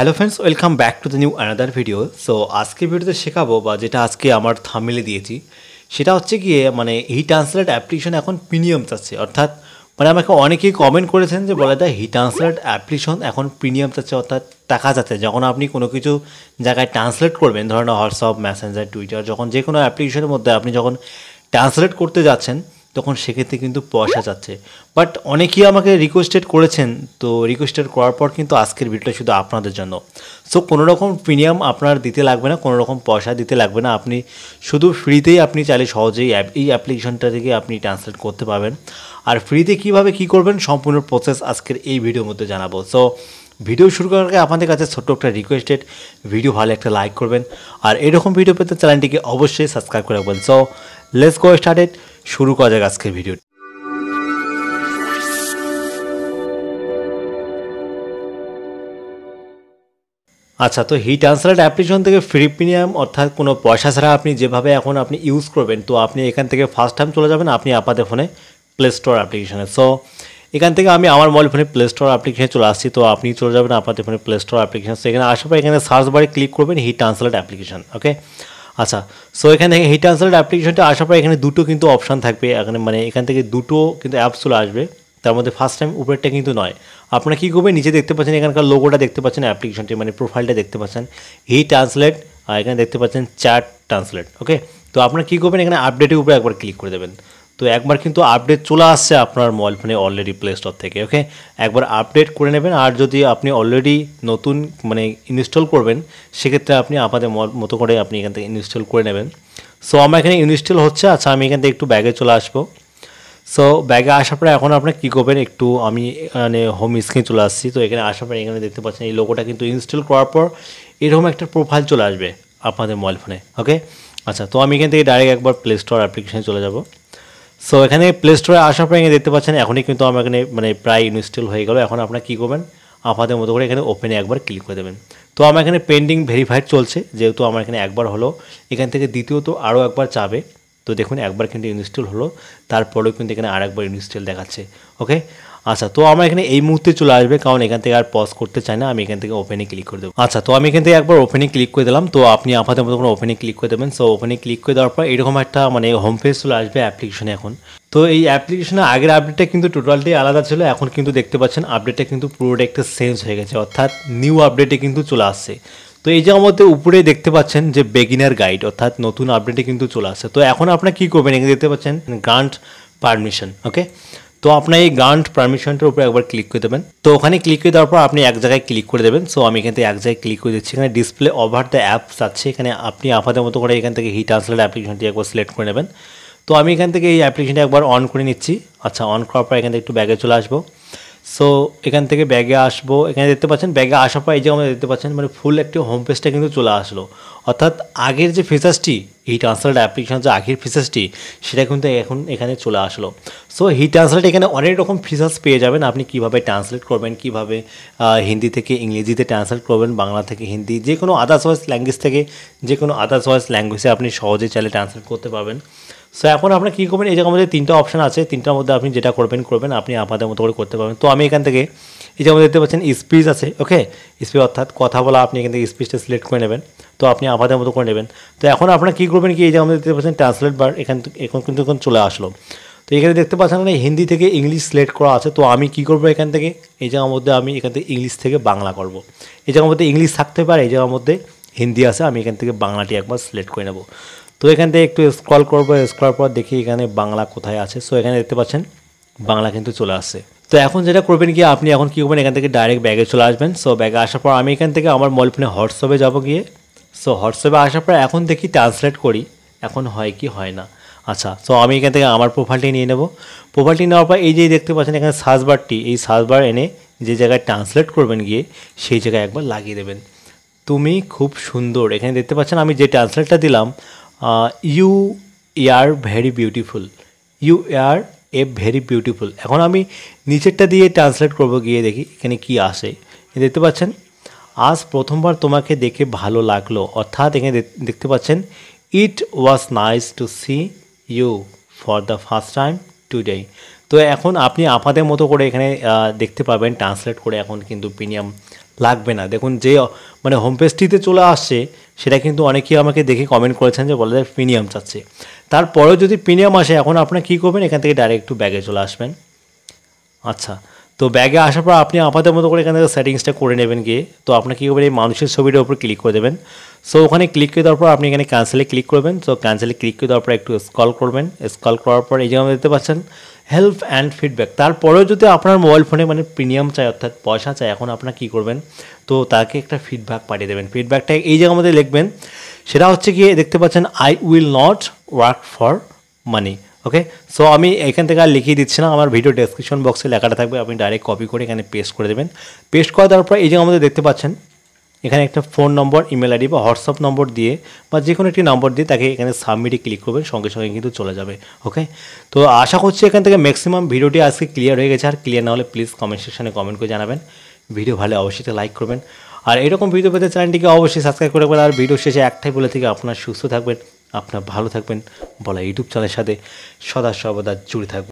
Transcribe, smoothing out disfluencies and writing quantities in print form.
Hello friends, welcome back to the new another video. So আজকে ভিডিওতে শেখাবো বা যেটা আজকে আমার থাম্বনেলে দিয়েছি সেটা হচ্ছে গিয়ে হি ট্রান্সলেট অ্যাপ্লিকেশন এখন প্রিমিয়াম চাচ্ছে। অর্থাৎ আমাকে অনেকেই কমেন্ট করেছেন যে বলে হি ট্রান্সলেট অ্যাপ্লিকেশন এখন প্রিমিয়াম চাচ্ছে, অর্থাৎ টাকা যাচ্ছে। যখন আপনি কোনো কিছু জায়গায় ট্রান্সলেট করবেন, ধরেন হোয়াটসঅ্যাপ, মেসেঞ্জার, টুইটার, যখন যে কোনো অ্যাপ্লিকেশনের মধ্যে আপনি যখন ট্রান্সলেট করতে যাচ্ছেন তখন সেক্ষেত্রে কিন্তু পয়সা যাচ্ছে। বাট অনেকেই আমাকে রিকোয়েস্টেড করেছেন, তো রিকোয়েস্টেড করার পর কিন্তু আজকের ভিডিওটা শুধু আপনাদের জন্য। সো কোনো রকম প্রিমিয়াম আপনার দিতে লাগবে না, কোনো রকম পয়সা দিতে লাগবে না, আপনি শুধু ফ্রিতেই আপনি চাইলে সহজেই এই অ্যাপ্লিকেশনটা থেকে আপনি ট্রান্সলেট করতে পারবেন। আর ফ্রিতে কীভাবে কী করবেন সম্পূর্ণ প্রসেস আজকের এই ভিডিওর মধ্যে জানাবো। সো ভিডিও শুরু করার আগে আপনাদের কাছে ছোট্ট একটা রিকোয়েস্টেড, ভিডিও ভালো একটা লাইক করবেন আর এরকম ভিডিও পেতে চ্যানেলটিকে অবশ্যই সাবস্ক্রাইব করে রাখবেন। সো লেটস গো স্টার্টেড, শুরু করা যাক আজকের ভিডিও। আচ্ছা, তো হি ট্রান্সলেট অ্যাপ্লিকেশন থেকে ফ্রি প্রিমিয়াম অর্থাৎ কোনো পয়সা ছাড়া আপনি যেভাবে এখন আপনি ইউজ করবেন, তো আপনি এখান থেকে ফার্স্ট টাইম চলে যাবেন আপনি আপনাদের ফোনে প্লে স্টোর অ্যাপ্লিকেশনে। সো এখান থেকে আমি আমার মোবাইল ফোনে প্লে স্টোর অ্যাপ্লিকেশনে চলে আসছি, তো আপনি চলে যাবেন আপনাদের ফোনে প্লে স্টোর অ্যাপ্লিকেশন। সো এখানে আসার পর এখানে সার্চ বারে ক্লিক করবেন হি ট্রান্সলেট অ্যাপ্লিকেশন। ওকে, আচ্ছা, সো এখানে হি ট্রান্সলেট অ্যাপ্লিকেশনটা আসার পর এখানে দুটো কিন্তু অপশান থাকবে। এখানে এখান থেকে দুটো কিন্তু অ্যাপস চলে আসবে, তার মধ্যে ফার্স্ট টাইম উপরেরটা কিন্তু নয়। আপনারা কী করবেন, নিচে দেখতে পাচ্ছেন এখানকার লোগোটা দেখতে পাচ্ছেন, অ্যাপ্লিকেশনটি প্রোফাইলটা দেখতে পাচ্ছেন হি ট্রান্সলেট, আর এখানে দেখতে পাচ্ছেন চ্যাট ট্রান্সলেট। ওকে, তো আপনারা কী করবেন, এখানে আপডেটের উপরে একবার ক্লিক করে দেবেন। তো একবার কিন্তু আপডেট চলে আসছে আপনার মোবাইল ফোনে অলরেডি প্লে স্টোর থেকে। ওকে, একবার আপডেট করে নেবেন। আর যদি আপনি অলরেডি নতুন ইনস্টল করবেন সেক্ষেত্রে আপনি আপনাদের মতো করে আপনি এখান থেকে ইনস্টল করে নেবেন। সো আমার এখানে ইনস্টল হচ্ছে। আচ্ছা, আমি এখান থেকে একটু ব্যাগে চলে আসবো। সো ব্যাগে আসার পরে এখন আপনার কী করবেন, একটু আমি হোম স্ক্রিনে চলে আসছি। তো এখানে আসার পরে এখানে দেখতে পাচ্ছেন এই লোগোটা কিন্তু ইনস্টল করার পর এরকম একটা প্রোফাইল চলে আসবে আপনাদের মোবাইল ফোনে। ওকে, আচ্ছা, তো আমি এখান থেকে ডাইরেক্ট একবার প্লে স্টোর অ্যাপ্লিকেশনে চলে যাব। সো এখানে প্লে স্টোরে আসার পরে এখানে দেখতে পাচ্ছেন এখনই কিন্তু আমার এখানে প্রায় ইনস্টল হয়ে গেল। এখন আপনারা কী করবেন, আপনাদের মতো করে এখানে ওপেনে একবার ক্লিক করে দেবেন। তো আমার এখানে পেন্ডিং ভেরিফাইড চলছে, যেহেতু আমার এখানে একবার হলো, এখান থেকে দ্বিতীয়ত আরও একবার চাবে। তো দেখুন একবার কিন্তু ইনস্টল হলো, তারপরেও কিন্তু এখানে আরেকবার ইনস্টল দেখাচ্ছে। ওকে, আচ্ছা, তো আমার এখানে এই মুহূর্তে চলে আসবে, কারণ এখান থেকে আর পজ করতে চাই না, আমি এখান থেকে ওপেনে ক্লিক করে দেবো। আচ্ছা, তো আমি এখান থেকে একবার ওপেনে ক্লিক করে দিলাম। তো আপনি আপনাদের মতো করে ওপেনে ক্লিক করে দেবেন। সো ওপেনে ক্লিক করে দেওয়ার পর এরকম একটা হোম পেজ চলে আসবে অ্যাপ্লিকেশনে এখন। তো এই অ্যাপ্লিকেশনের আগের আপডেটটা কিন্তু টোটালটাই আলাদা ছিল, এখন কিন্তু দেখতে পাচ্ছেন আপডেটটা কিন্তু পুরোটা একটা চেঞ্জ হয়ে গেছে, অর্থাৎ নিউ আপডেটে কিন্তু চলে আসছে। তো এই জায়গার মধ্যে উপরে দেখতে পাচ্ছেন যে বেগিনার গাইড, অর্থাৎ নতুন আপডেটে কিন্তু চলে আসছে। তো এখন আপনারা কী করবেন, এখানে দেখতে পাচ্ছেন গ্রান্ট পারমিশন। ওকে, তো আপনার এই গ্রান্ট পারমিশনটার উপরে একবার ক্লিক করে দেবেন। তো ওখানে ক্লিক করে দেওয়ার পর আপনি এক জায়গায় ক্লিক করে দেবেন। সো আমি এখান থেকে এক জায়গায় ক্লিক করে দিচ্ছি। এখানে ডিসপ্লে ওভার দ্য অ্যাপস আছে, এখানে আপনি আপনাদের মতো করে এখান থেকে হি ট্রান্সলেট অ্যাপ্লিকেশনটি একবার সিলেক্ট করে নেবেন। তো আমি এখান থেকে এই অ্যাপ্লিকেশনটা একবার অন করে নিচ্ছি। আচ্ছা, অন করার পর এখান থেকে একটু ব্যাগে চলে আসবো। সো এখান থেকে ব্যাগে আসবো, এখানে দেখতে পাচ্ছেন ব্যাগে আসার পর এই যে আমরা দেখতে পাচ্ছেন ফুল একটি হোম পেজটা কিন্তু চলে আসলো। অর্থাৎ আগের যে ফিচার্সটি, এই ট্রান্সলেট অ্যাপ্লিকেশন যে আগের ফিচার্সটি সেটা কিন্তু এখন এখানে চলে আসলো। সো হি ট্রান্সলেট এখানে অনেক রকম ফিচার্স পেয়ে যাবেন, আপনি কীভাবে ট্রান্সলেট করবেন, কীভাবে হিন্দি থেকে ইংরেজিতে ট্রান্সলেট করবেন, বাংলা থেকে হিন্দি, যে কোনো আদার্স ভয়েস ল্যাঙ্গুয়েজ থেকে যে কোনো আদার্স ভয়েস ল্যাঙ্গুয়েজে আপনি সহজেই চাইলে ট্রান্সলেট করতে পারবেন। সো এখন আপনারা কী করবেন, এই জায়গার মধ্যে তিনটা অপশান আছে, তিনটার মধ্যে আপনি যেটা করবেন আপনি আপনাদের মতো করে করতে পারবেন। তো আমি এখান থেকে এই জায়গার মধ্যে দেখতে পাচ্ছেন স্পিচ আছে। ওকে, স্পিচ অর্থাৎ কথা বলা, আপনি এখান থেকে স্পিচটা সিলেক্ট করে নেবেন। তো আপনি আপনাদের মতো করে নেবেন। তো এখন আপনারা কী করবেন, কি এই জায়গার মধ্যে দেখতে পাচ্ছেন ট্রান্সলেট বার, এখন কিন্তু চলে আসলো। তো এখানে দেখতে পাচ্ছেন হিন্দি থেকে ইংলিশ সিলেক্ট করা আছে। তো আমি কী করবো, এখান থেকে এই জায়গার মধ্যে আমি এখান থেকে ইংলিশ থেকে বাংলা করব। এই জায়গার মধ্যে ইংলিশ থাকতে পারে, এই জায়গার মধ্যে হিন্দি আছে, আমি এখান থেকে বাংলাটি একবার সিলেক্ট করে নেব। তো এখান থেকে একটু স্ক্রল করবো, স্ক্রল পর দেখি এখানে বাংলা কোথায় আছে। সো এখানে দেখতে পাচ্ছেন বাংলা কিন্তু চলে আসছে। তো এখন যেটা করবেন কি, আপনি এখন কী করবেন, এখান থেকে ডাইরেক্ট ব্যাগে চলে আসবেন। সো ব্যাগে আসার পর আমি এখান থেকে আমার মোবাইল ফোনে হোয়াটসঅ্যাপে যাবো গিয়ে। সো হোয়াটসঅ্যাপে আসার পর এখন দেখি ট্রান্সলেট করি, এখন হয় কি হয় না। আচ্ছা, সো আমি এখান থেকে আমার প্রোফাইলটি নিয়ে নেব। প্রোফাইলটি নেওয়ার পর এই যে দেখতে পাচ্ছেন এখানে সার্চ বারটি, এই সার্চ বার এনে যে জায়গায় ট্রান্সলেট করবেন গিয়ে সেই জায়গায় একবার লাগিয়ে দেবেন। তুমি খুব সুন্দর, এখানে দেখতে পাচ্ছেন আমি যে ট্রান্সলেটটা দিলাম, you are very beautiful, you are a very beautiful. এখন আমি নিচেরটা দিয়ে ট্রান্সলেট করব, গিয়ে দেখি এখানে কি আসে। দেখতে পাচ্ছেন আজ প্রথমবার তোমাকে দেখে ভালো লাগলো, অর্থাৎ এখানে দেখতে পাচ্ছেন it was nice to see you for the first time today. তো এখন আপনি আপনাদের মতো করে এখানে দেখতে পাবেন ট্রান্সলেট করে এখন কিন্তু প্রিমিয়াম লাগবে না। দেখুন যে মানে হোম পেজটিতে চলে আসছে সেটা কিন্তু অনেকেই আমাকে দেখে কমেন্ট করেছেন যে বলে প্রিমিয়াম চাচ্ছে। তারপরেও যদি প্রিমিয়াম আসে এখন আপনারা কী করবেন, এখান থেকে ডাইরেক্ট একটু ব্যাগে চলে আসবেন। আচ্ছা, তো ব্যাগে আসার পর আপনি আপনাদের মতো করে এখান থেকে সেটিংসটা করে নেবেন গিয়ে। তো আপনার কী করবেন, এই মানুষের ছবিটার উপর ক্লিক করে দেবেন। সো ওখানে ক্লিক করে দেওয়ার পর আপনি এখানে ক্যান্সেলে ক্লিক করবেন। সো ক্যান্সেলে ক্লিক করে দেওয়ার পর একটু স্ক্রল করবেন। স্ক্রল করার পর এই যে আমরা দেখতে পাচ্ছেন হেল্প অ্যান্ড ফিডব্যাক। তারপরেও যদি আপনার মোবাইল ফোনে মানে প্রিমিয়াম চাই অর্থাৎ পয়সা চাই, এখন আপনার কী করবেন, তো তাকে একটা ফিডব্যাক পাঠিয়ে দেবেন। ফিডব্যাকটা এই জায়গার মধ্যে লিখবেন, সেটা হচ্ছে গিয়ে দেখতে পাচ্ছেন I will not work for money. Okay, so আমি এখান থেকে আর লিখিয়ে দিচ্ছি না, আমার ভিডিও ডেসক্রিপশন বক্সে লেখাটা থাকবে, আপনি ডাইরেক্ট কপি করে এখানে পেস্ট করে দেবেন। পেস্ট করে দেওয়ার পর এই যে আমাদের দেখতে পাচ্ছেন এখানে একটা ফোন নম্বর, ইমেল আইডি বা হোয়াটসঅ্যাপ নম্বর দিয়ে বা যে কোনো একটি নম্বর দিয়ে তাকে এখানে সাবমিটে ক্লিক করবেন, সঙ্গে সঙ্গে কিন্তু চলে যাবে। ওকে, তো আশা করছি এখান থেকে ম্যাক্সিমাম ভিডিওটি আজকে ক্লিয়ার হয়ে গেছে। আর ক্লিয়ার না হলে প্লিজ কমেন্ট সেকশনে কমেন্ট করে জানাবেন। ভিডিও ভালো অবশ্যই লাইক করবেন, আর এরকম ভিডিও পেতে চ্যানেলটিকে অবশ্যই সাবস্ক্রাইব করে রাখবেন। আর ভিডিও শেষে একটাই বলে থেকে আপনার সুস্থ থাকবেন, আপনার ভালো থাকবেন, বলা ইউটিউব চ্যানেলের সাথে সদা সর্বদা জুড়ে থাকবেন।